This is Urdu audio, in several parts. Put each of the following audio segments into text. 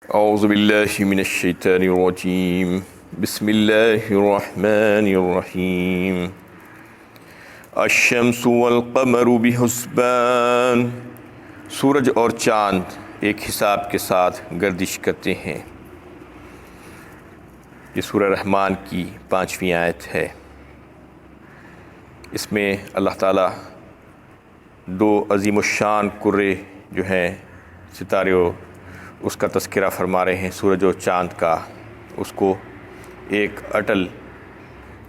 اعوذ باللہ من الشیطان الرجیم بسم اللہ الرحمن الرحیم الشمس والقمر بحسبان، سورج اور چاند ایک حساب کے ساتھ گردش کرتے ہیں۔ یہ سورہ رحمان کی 5ویں آیت ہے۔ اس میں اللہ تعالیٰ دو عظیم الشان کرے جو ہیں ستارے، اس کا تذکرہ فرما رہے ہیں۔ سورج اور چاند کا، اس کو ایک اٹل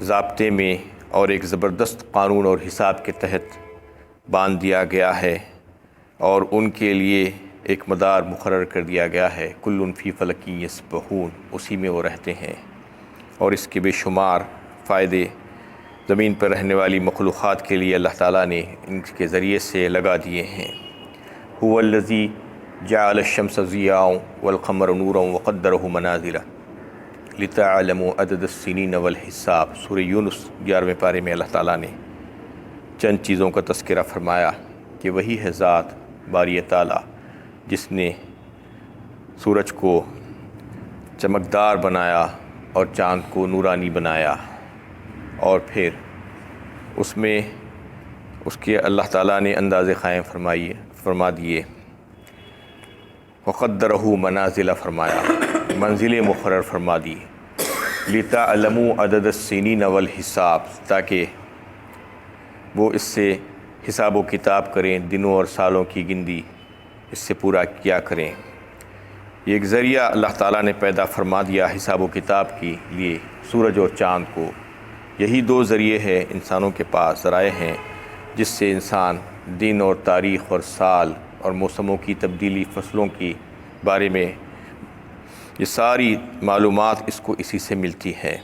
ضابطے میں اور ایک زبردست قانون اور حساب کے تحت باندھ دیا گیا ہے، اور ان کے لیے ایک مدار مقرر کر دیا گیا ہے۔ کل فی فلک یسبحون، اسی میں وہ رہتے ہیں، اور اس کے بے شمار فائدے زمین پر رہنے والی مخلوقات کے لیے اللہ تعالیٰ نے ان کے ذریعے سے لگا دیے ہیں۔ هو الذی جعل الشمس ضیاء والقمر نورا وقدرہ منازل لتعلموا عدد السنین والحساب۔ سورہ یونس 11ویں پارے میں اللہ تعالیٰ نے چند چیزوں کا تذکرہ فرمایا کہ وہی ہے ذات باری تعالیٰ جس نے سورج کو چمکدار بنایا اور چاند کو نورانی بنایا، اور پھر اس میں اس کے اللہ تعالیٰ نے انداز قائم فرما دیے، وقدرہ منازل فرمایا، منزلیں مقرر فرما دی، لتعلموا عدد السنین والحساب، تاکہ وہ اس سے حساب و کتاب کریں، دنوں اور سالوں کی گنتی اس سے پورا کیا کریں۔ یہ ایک ذریعہ اللہ تعالیٰ نے پیدا فرما دیا حساب و کتاب کے لیے، سورج اور چاند کو۔ یہی دو ذریعے ہیں انسانوں کے پاس، ذرائع ہیں جس سے انسان دن اور تاریخ اور سال اور موسموں کی تبدیلی، فصلوں کی بارے میں یہ ساری معلومات اس کو اسی سے ملتی ہے،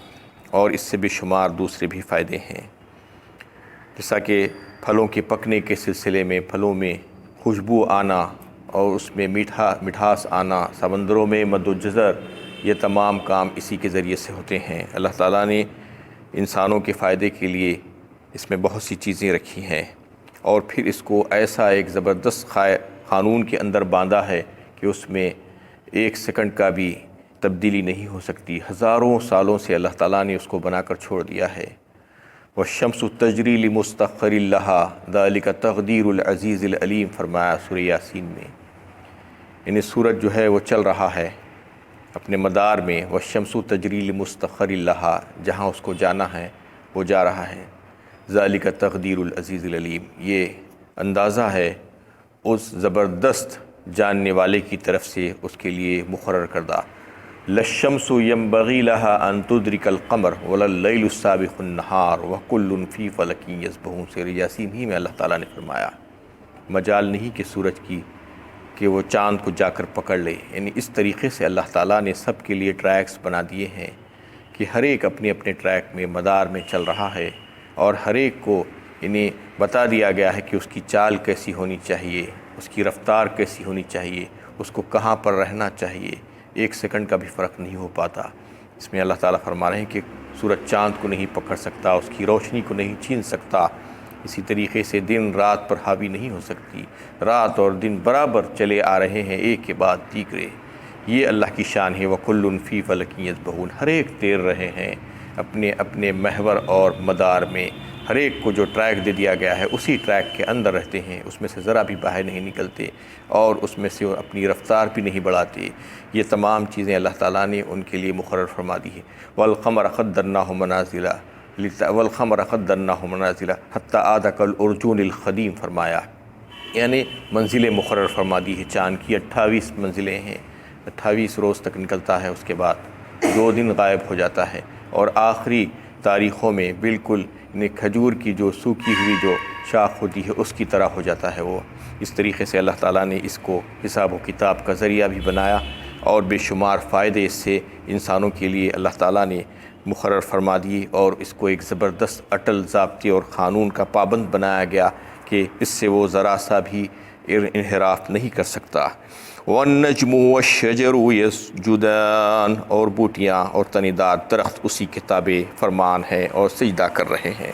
اور اس سے بے شمار دوسرے بھی فائدے ہیں، جیسا کہ پھلوں کے پکنے کے سلسلے میں پھلوں میں خوشبو آنا اور اس میں مٹھاس آنا، سمندروں میں مد و جزر، یہ تمام کام اسی کے ذریعے سے ہوتے ہیں۔ اللہ تعالیٰ نے انسانوں کے فائدے کے لیے اس میں بہت سی چیزیں رکھی ہیں، اور پھر اس کو ایسا ایک زبردست قانون کے اندر باندھا ہے کہ اس میں ایک سیکنڈ کا بھی تبدیلی نہیں ہو سکتی۔ ہزاروں سالوں سے اللہ تعالیٰ نے اس کو بنا کر چھوڑ دیا ہے۔ وَالشَّمْسُ تَجْرِي لِمُسْتَقَرٍّ لَهَا ذَلِكَ تَقْدِيرُ الْعَزِيزِ الْعَلِيمِ، فرمایا سورہ یاسین میں۔ یعنی سورج جو ہے وہ چل رہا ہے اپنے مدار میں، وَالشَّمْسُ تَجْرِي لِمُسْتَقَرٍّ لَهَا، جہاں اس کو جانا ہے وہ جا رہا ہے۔ ذَلِكَ تَقْدِيرُ الْعَزِيزِ الْعَلِيمِ، یہ اندازہ ہے اس زبردست جاننے والے کی طرف سے اس کے لیے مقرر کردہ۔ لَلشَّمْسُ يَنبَغِي لَهَا أَن تُدْرِكَ الْقَمَرَ وَلَلَّيْلُ السَّابِقُ النَّهَارُ وَكُلٌّ فِي فَلَكٍ يَسْبَحُونَ، سورہ یاسین ہی میں اللہ تعالیٰ نے فرمایا مجال نہیں کہ سورج کی کہ وہ چاند کو جا کر پکڑ لے۔ یعنی اس طریقے سے اللہ تعالیٰ نے سب کے لیے ٹریکس بنا دیے ہیں کہ ہر ایک اپنے اپنے ٹریک میں مدار میں چل رہا ہے، اور ہر ایک کو انہیں بتا دیا گیا ہے کہ اس کی چال کیسی ہونی چاہیے، اس کی رفتار کیسی ہونی چاہیے، اس کو کہاں پر رہنا چاہیے۔ ایک سیکنڈ کا بھی فرق نہیں ہو پاتا۔ اس میں اللہ تعالیٰ فرما رہے ہیں کہ سورج چاند کو نہیں پکڑ سکتا، اس کی روشنی کو نہیں چھین سکتا۔ اسی طریقے سے دن رات پر حاوی نہیں ہو سکتی، رات اور دن برابر چلے آ رہے ہیں ایک کے بعد دیگرے۔ یہ اللہ کی شان ہے۔ وَكُلٌّ فِي فَلَكٍ يَسْبَحُونَ، ہر ایک تیر رہے ہیں اپنے اپنے محور اور مدار میں، ہر ایک کو جو ٹریک دے دیا گیا ہے اسی ٹریک کے اندر رہتے ہیں، اس میں سے ذرا بھی باہر نہیں نکلتے، اور اس میں سے اپنی رفتار بھی نہیں بڑھاتے۔ یہ تمام چیزیں اللہ تعالیٰ نے ان کے لیے مقرر فرما دی ہے۔ وَالْقَمَرَ قَدَّرْنَاهُ مَنَازِلَ حَتَّىٰ عَادَ كَالْعُرْجُونِ الْقَدِيمِ، فرمایا یعنی منزلیں مقرر فرما دی ہے۔ چاند کی 28 منزلیں ہیں، 28 روز تک نکلتا ہے، اس کے بعد 2 دن غائب ہو جاتا ہے، اور آخری تاریخوں میں بالکل کھجور کی جو سوکھی ہوئی جو شاخ ہوتی ہے اس کی طرح ہو جاتا ہے وہ۔ اس طریقے سے اللہ تعالیٰ نے اس کو حساب و کتاب کا ذریعہ بھی بنایا، اور بے شمار فائدے اس سے انسانوں کے لیے اللہ تعالیٰ نے مقرر فرما دیے، اور اس کو ایک زبردست اٹل ضابطے اور قانون کا پابند بنایا گیا کہ اس سے وہ ذرا سا بھی انحراف نہیں کر سکتا۔ وَالنَّجْمُ وَالشَّجَرُ يَسْجُدَانِ، اور بوٹیاں اور تنی دار درخت اسی کے تابع فرمان ہیں اور سجدہ کر رہے ہیں۔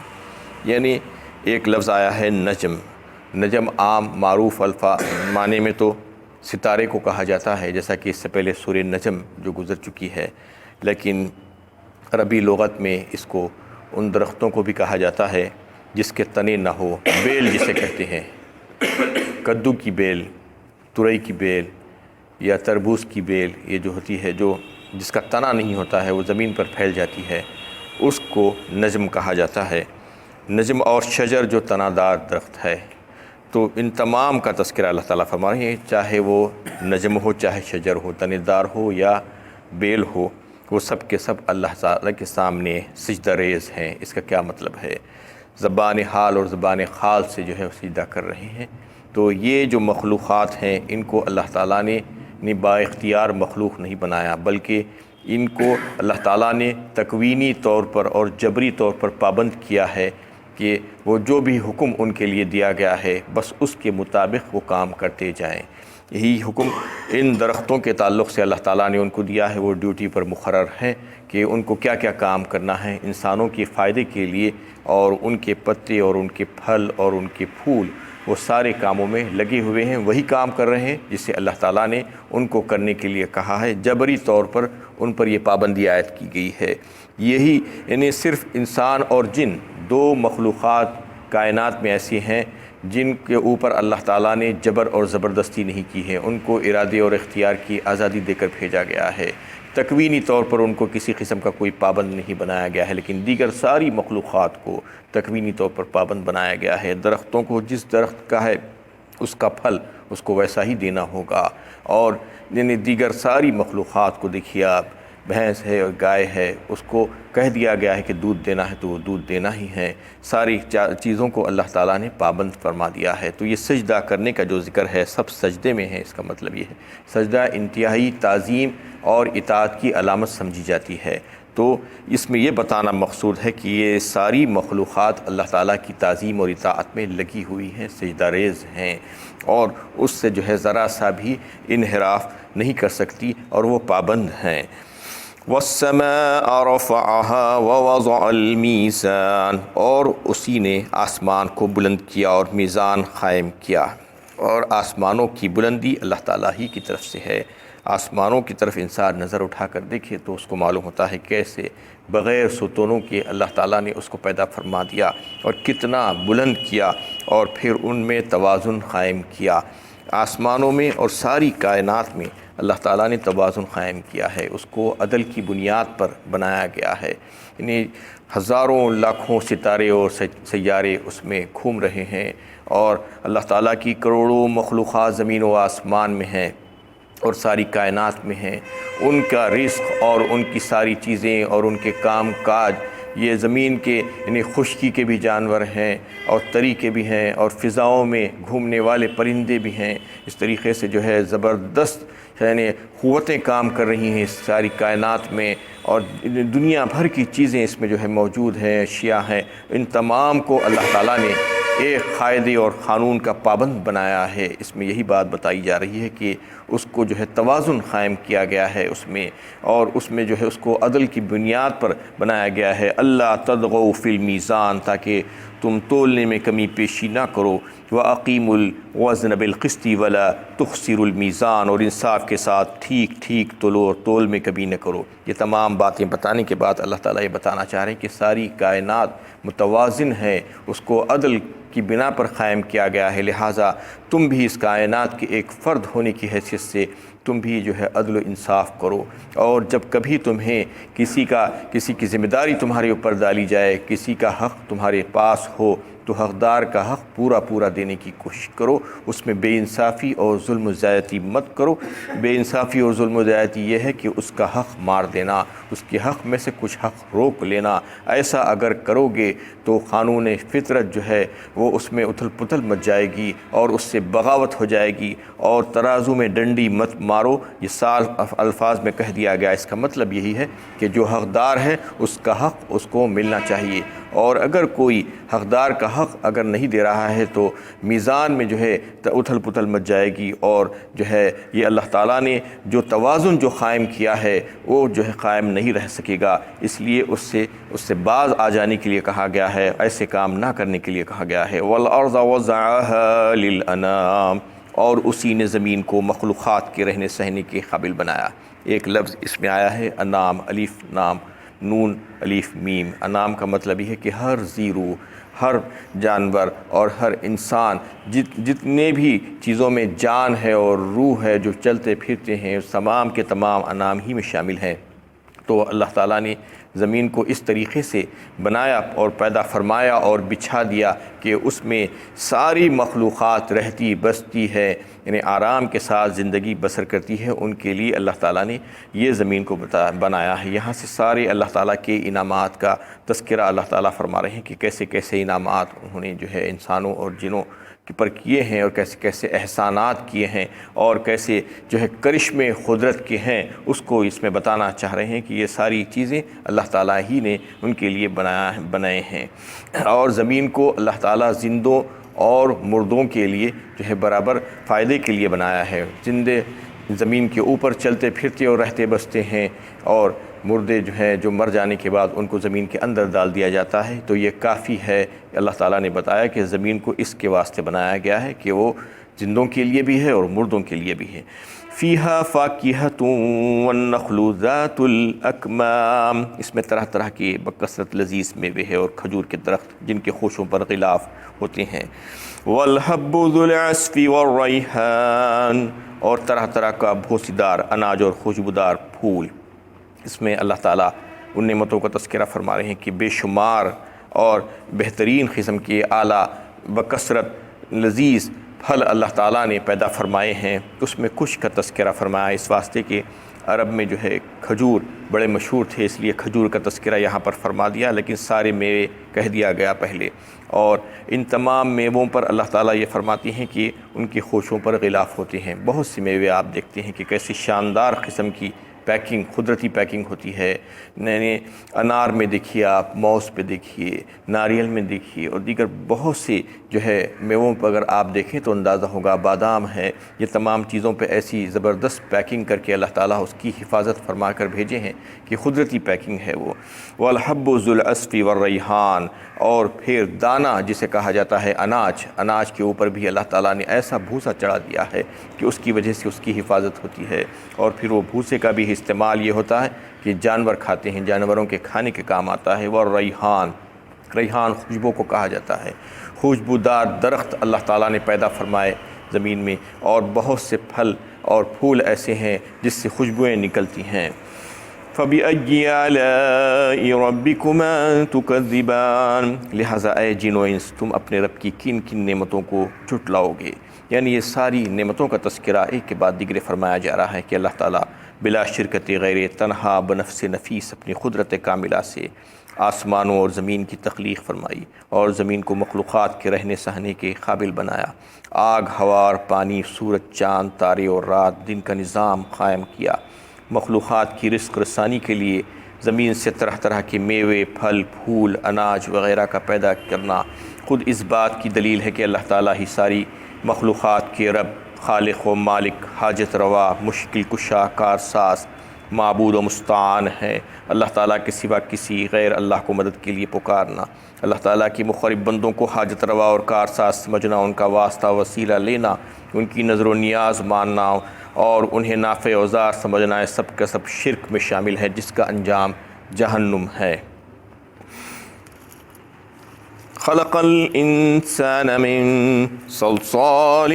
یعنی ایک لفظ آیا ہے نجم۔ نجم عام معروف معنی میں تو ستارے کو کہا جاتا ہے، جیسا کہ اس سے پہلے سورہ نجم جو گزر چکی ہے، لیکن عربی لغت میں اس کو ان درختوں کو بھی کہا جاتا ہے جس کے تنے نہ ہو، بیل جسے کہتے ہیں، کدو کی بیل، ترئی کی بیل یا تربوز کی بیل، یہ جو ہوتی ہے جس کا تنا نہیں ہوتا ہے، وہ زمین پر پھیل جاتی ہے، اس کو نجم کہا جاتا ہے۔ نجم اور شجر جو تنا دار درخت ہے، تو ان تمام کا تذکرہ اللہ تعالیٰ فرما رہے ہیں، چاہے وہ نجم ہو، چاہے شجر ہو، تنے دار ہو یا بیل ہو، وہ سب کے سب اللہ تعالیٰ کے سامنے سجدہ ریز ہیں۔ اس کا کیا مطلب ہے؟ زبان حال اور زبان خال سے جو ہے سجدہ کر رہے ہیں۔ تو یہ جو مخلوقات ہیں، ان کو اللہ تعالیٰ نے با اختیار مخلوق نہیں بنایا، بلکہ ان کو اللہ تعالیٰ نے تکوینی طور پر اور جبری طور پر پابند کیا ہے کہ وہ جو بھی حکم ان کے لیے دیا گیا ہے، بس اس کے مطابق وہ کام کرتے جائیں۔ یہی حکم ان درختوں کے تعلق سے اللہ تعالیٰ نے ان کو دیا ہے، وہ ڈیوٹی پر مقرر ہیں کہ ان کو کیا کیا کام کرنا ہے انسانوں کے فائدے کے لیے، اور ان کے پتے اور ان کے پھل اور ان کے پھول وہ سارے کاموں میں لگے ہوئے ہیں، وہی کام کر رہے ہیں جسے اللہ تعالیٰ نے ان کو کرنے کے لیے کہا ہے۔ جبری طور پر ان پر یہ پابندی عائد کی گئی ہے۔ یہی یعنی صرف انسان اور جن دو مخلوقات کائنات میں ایسی ہیں جن کے اوپر اللہ تعالیٰ نے جبر اور زبردستی نہیں کی ہے، ان کو ارادے اور اختیار کی آزادی دے کر بھیجا گیا ہے۔ تکوینی طور پر ان کو کسی قسم کا کوئی پابند نہیں بنایا گیا ہے، لیکن دیگر ساری مخلوقات کو تکوینی طور پر پابند بنایا گیا ہے۔ درختوں کو جس درخت کا ہے اس کا پھل اس کو ویسا ہی دینا ہوگا، اور یعنی دیگر ساری مخلوقات کو دیکھیے آپ، بھینس ہے اور گائے ہے، اس کو کہہ دیا گیا ہے کہ دودھ دینا ہے تو وہ دودھ دینا ہی ہے۔ ساری چیزوں کو اللہ تعالیٰ نے پابند فرما دیا ہے۔ تو یہ سجدہ کرنے کا جو ذکر ہے، سب سجدے میں ہے، اس کا مطلب یہ ہے سجدہ انتہائی تعظیم اور اطاعت کی علامت سمجھی جاتی ہے۔ تو اس میں یہ بتانا مقصود ہے کہ یہ ساری مخلوقات اللہ تعالیٰ کی تعظیم اور اطاعت میں لگی ہوئی ہیں، سجدہ ریز ہیں، اور اس سے جو ہے ذرا سا بھی انحراف نہیں کر سکتی، اور وہ پابند ہیں۔ وَالسَّمَاءَ رَفَعَهَا وَوَضَعَ الْمِيزَانَ، اور اسی نے آسمان کو بلند کیا اور میزان قائم کیا۔ اور آسمانوں کی بلندی اللہ تعالیٰ ہی کی طرف سے ہے۔ آسمانوں کی طرف انسان نظر اٹھا کر دیکھے تو اس کو معلوم ہوتا ہے کیسے بغیر ستونوں کے اللہ تعالیٰ نے اس کو پیدا فرما دیا، اور کتنا بلند کیا، اور پھر ان میں توازن قائم کیا۔ آسمانوں میں اور ساری کائنات میں اللہ تعالیٰ نے توازن قائم کیا ہے، اس کو عدل کی بنیاد پر بنایا گیا ہے۔ یعنی ہزاروں لاکھوں ستارے اور سیارے اس میں گھوم رہے ہیں، اور اللہ تعالیٰ کی کروڑوں مخلوقات زمین و آسمان میں ہیں اور ساری کائنات میں ہیں۔ ان کا رزق اور ان کی ساری چیزیں اور ان کے کام کاج، یہ زمین کے یعنی خشکی کے بھی جانور ہیں اور تری کے بھی ہیں، اور فضاؤں میں گھومنے والے پرندے بھی ہیں۔ اس طریقے سے جو ہے زبردست یعنی قوتیں کام کر رہی ہیں اس ساری کائنات میں، اور دنیا بھر کی چیزیں اس میں جو ہے موجود ہیں، اشیاء ہیں۔ ان تمام کو اللہ تعالیٰ نے ایک قاعدے اور قانون کا پابند بنایا ہے۔ اس میں یہی بات بتائی جا رہی ہے کہ اس کو جو ہے توازن قائم کیا گیا ہے اس میں، اور اس میں جو ہے اس کو عدل کی بنیاد پر بنایا گیا ہے۔ اللہ تطغوا فی المیزان، تاکہ تم تولنے میں کمی پیشی نہ کرو۔ وَأَقِیمُوا الْوَزْنَ بِالْقِسْطِ وَلَا تُخْسِرُوا الْمِیزَانَ، اور انصاف کے ساتھ ٹھیک ٹھیک تولو اور تول میں کبھی نہ کرو۔ یہ تمام باتیں بتانے کے بعد اللہ تعالیٰ یہ بتانا چاہ رہے ہیں کہ ساری کائنات متوازن ہے، اس کو عدل کی بنا پر قائم کیا گیا ہے، لہٰذا تم بھی اس کائنات کے ایک فرد ہونے کی حیثیت سے تم بھی جو ہے عدل و انصاف کرو۔ اور جب کبھی تمہیں کسی کی ذمہ داری تمہارے اوپر ڈالی جائے، کسی کا حق تمہارے پاس ہو، تو حقدار کا حق پورا دینے کی کوشش کرو، اس میں بے انصافی اور ظلم و زیادتی مت کرو۔ بے انصافی اور ظلم و زیادتی یہ ہے کہ اس کا حق مار دینا، اس کے حق میں سے کچھ حق روک لینا۔ ایسا اگر کرو گے تو قانون فطرت جو ہے وہ اس میں اتھل پتھل مچ جائے گی، اور اس سے بغاوت ہو جائے گی۔ اور ترازو میں ڈنڈی مت مارو، یہ سال الفاظ میں کہہ دیا گیا۔ اس کا مطلب یہی ہے کہ جو حقدار ہے اس کا حق اس کو ملنا چاہیے، اور اگر کوئی حقدار کا حق اگر نہیں دے رہا ہے تو میزان میں جو ہے اتھل پتھل مچ جائے گی، اور جو ہے یہ اللہ تعالیٰ نے جو توازن جو قائم کیا ہے وہ جو ہے قائم نہیں رہ سکے گا۔ اس لیے اس سے باز آ جانے کے لیے کہا گیا ہے، ایسے کام نہ کرنے کے لیے کہا گیا ہے۔ وَالْأَرْضَ وَضَعَهَا لِلْأَنَامِ، اور اسی نے زمین کو مخلوقات کے رہنے سہنے کے قابل بنایا۔ ایک لفظ اس میں آیا ہے انعام، الف نام نون الف میم۔ انعام کا مطلب یہ ہے کہ ہر ذی روح، ہر جانور اور ہر انسان، جتنے بھی چیزوں میں جان ہے اور روح ہے جو چلتے پھرتے ہیں، تمام کے تمام انعام ہی میں شامل ہیں۔ تو اللہ تعالیٰ نے زمین کو اس طریقے سے بنایا اور پیدا فرمایا اور بچھا دیا کہ اس میں ساری مخلوقات رہتی بستی ہے، یعنی آرام کے ساتھ زندگی بسر کرتی ہے۔ ان کے لیے اللہ تعالیٰ نے یہ زمین کو بنایا ہے۔ یہاں سے سارے اللہ تعالیٰ کے انعامات کا تذکرہ اللہ تعالیٰ فرما رہے ہیں کہ کیسے کیسے انعامات انہوں نے جو ہے انسانوں اور جنوں پر کیے ہیں، اور کیسے کیسے احسانات کیے ہیں، اور کیسے جو ہے کرشمے قدرت کے ہیں، اس کو اس میں بتانا چاہ رہے ہیں کہ یہ ساری چیزیں اللہ تعالیٰ ہی نے ان کے لیے بنائے ہیں۔ اور زمین کو اللہ تعالیٰ زندوں اور مردوں کے لیے جو ہے برابر فائدے کے لیے بنایا ہے۔ زندے زمین کے اوپر چلتے پھرتے اور رہتے بستے ہیں، اور مردے جو ہیں جو مر جانے کے بعد ان کو زمین کے اندر ڈال دیا جاتا ہے۔ تو یہ کافی ہے، اللہ تعالیٰ نے بتایا کہ زمین کو اس کے واسطے بنایا گیا ہے کہ وہ زندوں کے لیے بھی ہے اور مردوں کے لیے بھی ہے۔ فیہا فاکہۃ والنخل ذات الاکمام، اس میں طرح طرح کے بکثرت لذیذ میوے ہیں اور کھجور کے درخت جن کے خوشوں پر غلاف ہوتے ہیں۔ والحب ذو العصف والریحان، اور طرح طرح کا بھوسیدار اناج اور خوشبودار پھول۔ اس میں اللہ تعالیٰ ان نعمتوں کا تذکرہ فرما رہے ہیں کہ بے شمار اور بہترین قسم کے اعلیٰ بکثرت لذیذ پھل اللہ تعالیٰ نے پیدا فرمائے ہیں۔ اس میں کچھ کا تذکرہ فرمایا اس واسطے کہ عرب میں جو ہے کھجور بڑے مشہور تھے، اس لیے کھجور کا تذکرہ یہاں پر فرما دیا، لیکن سارے میوے کہہ دیا گیا پہلے۔ اور ان تمام میووں پر اللہ تعالیٰ یہ فرماتے ہیں کہ ان کی خوشوں پر غلاف ہوتے ہیں۔ بہت سی میوے آپ دیکھتے ہیں کہ کیسی شاندار قسم کی پیکنگ، قدرتی پیکنگ ہوتی ہے۔ یعنی انار میں دیکھیے آپ، موز پہ دیکھیے، ناریل میں دیکھیے، اور دیگر بہت سے جو ہے میووں پر اگر آپ دیکھیں تو اندازہ ہوگا، بادام ہے، یہ تمام چیزوں پہ ایسی زبردست پیکنگ کر کے اللہ تعالیٰ اس کی حفاظت فرما کر بھیجے ہیں کہ قدرتی پیکنگ ہے وہ۔ والحب ذو العصف والریحان، اور پھر دانہ جسے کہا جاتا ہے اناج، اناج کے اوپر بھی اللہ تعالیٰ نے ایسا بھوسا چڑھا دیا ہے کہ اس کی وجہ سے اس کی حفاظت ہوتی ہے۔ اور پھر وہ بھوسے کا بھی استعمال یہ ہوتا ہے کہ جانور کھاتے ہیں، جانوروں کے کھانے کے کام آتا ہے۔ والریحان، ریحان خوشبو کو کہا جاتا ہے۔ خوشبودار درخت اللہ تعالیٰ نے پیدا فرمائے زمین میں، اور بہت سے پھل اور پھول ایسے ہیں جس سے خوشبوئیں نکلتی ہیں۔ فَبِأَيِّ آلَاءِ رَبِّكُمَا تُكَذِّبَانِ، لہٰذا اے جن و انس تم اپنے رب کی کن کن نعمتوں کو جھٹلاؤ گے۔ یعنی یہ ساری نعمتوں کا تذکرہ ایک کے بعد دیگر فرمایا جا رہا ہے کہ اللہ تعالیٰ بلا شرکت غیر تنہا بنفس نفیس اپنی قدرت کاملہ سے آسمانوں اور زمین کی تخلیق فرمائی، اور زمین کو مخلوقات کے رہنے سہنے کے قابل بنایا۔ آگ، ہوا اور پانی، سورج، چاند، تارے اور رات، دن کا نظام قائم کیا۔ مخلوقات کی رزق رسانی کے لیے زمین سے طرح طرح کے میوے، پھل، پھول، اناج وغیرہ کا پیدا کرنا خود اس بات کی دلیل ہے کہ اللہ تعالیٰ ہی ساری مخلوقات کے رب، خالق و مالک، حاجت روا، مشکل کشا، کارساز، معبود و مستعان ہے۔ اللہ تعالیٰ کے سوا کسی غیر اللہ کو مدد کے لیے پکارنا، اللہ تعالیٰ کی مخالف بندوں کو حاجت روا اور کارساز سمجھنا، ان کا واسطہ وسیلہ لینا، ان کی نظر و نیاز ماننا اور انہیں نافع اوزار سمجھنا، سب کا سب شرک میں شامل ہے جس کا انجام جہنم ہے۔ خلق الانسان من صلصال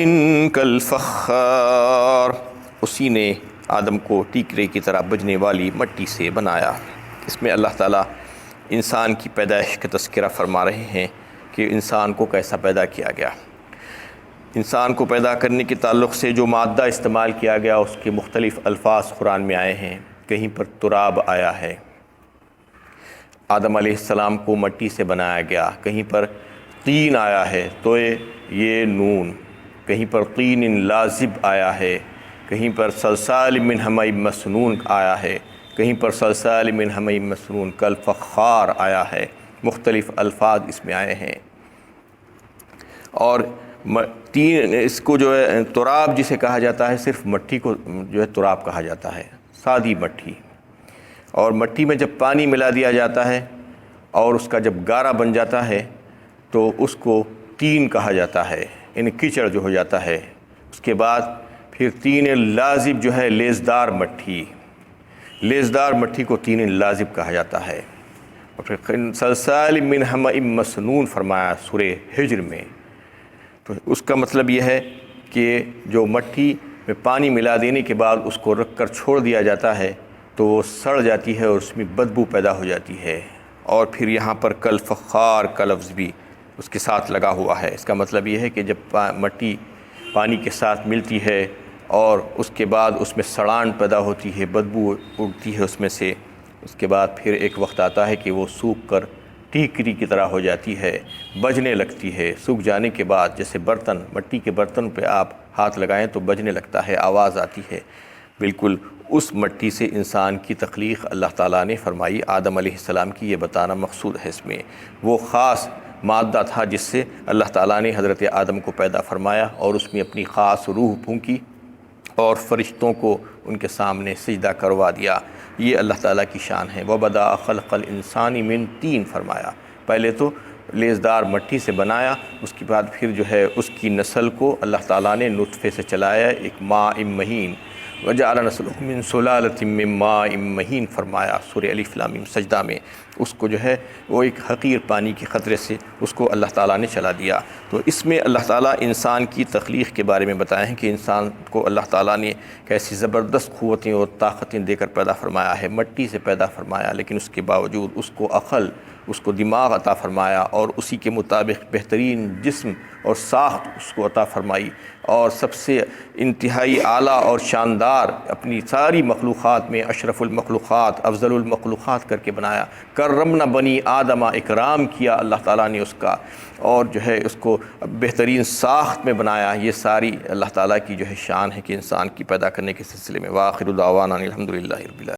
کالفخار، اسی نے آدم کو ٹیکرے کی طرح بجنے والی مٹی سے بنایا۔ اس میں اللہ تعالیٰ انسان کی پیدائش کا تذکرہ فرما رہے ہیں کہ انسان کو کیسا پیدا کیا گیا۔ انسان کو پیدا کرنے کے تعلق سے جو مادہ استعمال کیا گیا اس کے مختلف الفاظ قرآن میں آئے ہیں۔ کہیں پر تراب آیا ہے، آدم علیہ السلام کو مٹی سے بنایا گیا۔ کہیں پر طین آیا ہے تو یہ نون، کہیں پر طین لازب آیا ہے، کہیں پر صلصال من حمأ مسنون آیا ہے، کہیں پر صلصال من حمأ مسنون کالفخار آیا ہے۔ مختلف الفاظ اس میں آئے ہیں۔ اور تین اس کو جو ہے تراب جسے کہا جاتا ہے، صرف مٹی کو جو ہے تراب کہا جاتا ہے، سادی مٹی۔ اور مٹی میں جب پانی ملا دیا جاتا ہے اور اس کا جب گارا بن جاتا ہے تو اس کو تین کہا جاتا ہے، یعنی کیچڑ جو ہو جاتا ہے اس کے بعد پھر طین لازب جو ہے لیزدار مٹی، لیزدار مٹی کو طین لازب کہا جاتا ہے، اور پھر سلسال من حمأ مسنون فرمایا سورہ ہجر میں۔ تو اس کا مطلب یہ ہے کہ جو مٹی میں پانی ملا دینے کے بعد اس کو رکھ کر چھوڑ دیا جاتا ہے تو وہ سڑ جاتی ہے اور اس میں بدبو پیدا ہو جاتی ہے۔ اور پھر یہاں پر کل فخار کا لفظ بھی اس کے ساتھ لگا ہوا ہے۔ اس کا مطلب یہ ہے کہ جب مٹی پانی کے ساتھ ملتی ہے اور اس کے بعد اس میں سڑان پیدا ہوتی ہے، بدبو اڑتی ہے اس میں سے، اس کے بعد پھر ایک وقت آتا ہے کہ وہ سوکھ کر ٹیکری کی طرح ہو جاتی ہے، بجنے لگتی ہے۔ سوکھ جانے کے بعد جیسے برتن، مٹی کے برتن پہ آپ ہاتھ لگائیں تو بجنے لگتا ہے، آواز آتی ہے، بالکل اس مٹی سے انسان کی تخلیق اللہ تعالیٰ نے فرمائی۔ آدم علیہ السلام کی یہ بتانا مقصود ہے اس میں۔ وہ خاص مادہ تھا جس سے اللہ تعالیٰ نے حضرت آدم کو پیدا فرمایا اور اس میں اپنی خاص روح پھونکی اور فرشتوں کو ان کے سامنے سجدہ کروا دیا۔ یہ اللہ تعالیٰ کی شان ہے۔ وَبَدَأَ خَلْقَ الْإِنسَانِ مِنْ طِین فرمایا، پہلے تو لیزدار مٹی سے بنایا، اس کے بعد پھر جو ہے اس کی نسل کو اللہ تعالیٰ نے نطفے سے چلایا، ایک ماء مہین، وَجَعَلَ نَسْلَهُ مِنْ سُلَالَةٍ مِّن مَّاءٍ مَّهِينٍ فرمایا سورہ الف لام میم سجدہ میں۔ اس کو جو ہے وہ ایک حقیر پانی کے قطرے سے اس کو اللہ تعالیٰ نے چلا دیا۔ تو اس میں اللہ تعالیٰ انسان کی تخلیق کے بارے میں بتایا ہے کہ انسان کو اللہ تعالیٰ نے کیسی زبردست قوتیں اور طاقتیں دے کر پیدا فرمایا ہے، مٹی سے پیدا فرمایا، لیکن اس کے باوجود اس کو عقل، اس کو دماغ عطا فرمایا اور اسی کے مطابق بہترین جسم اور ساخت اس کو عطا فرمائی، اور سب سے انتہائی اعلیٰ اور شاندار اپنی ساری مخلوقات میں اشرف المخلوقات، افضل المخلوقات کر کے بنایا۔ کرمنا بنی آدمہ، اکرام کیا اللہ تعالیٰ نے اس کا، اور جو ہے اس کو بہترین ساخت میں بنایا۔ یہ ساری اللہ تعالیٰ کی جو ہے شان ہے کہ انسان کی پیدا کرنے کے سلسلے میں۔ وآخر دعوانا الحمدللہ رب العالمین۔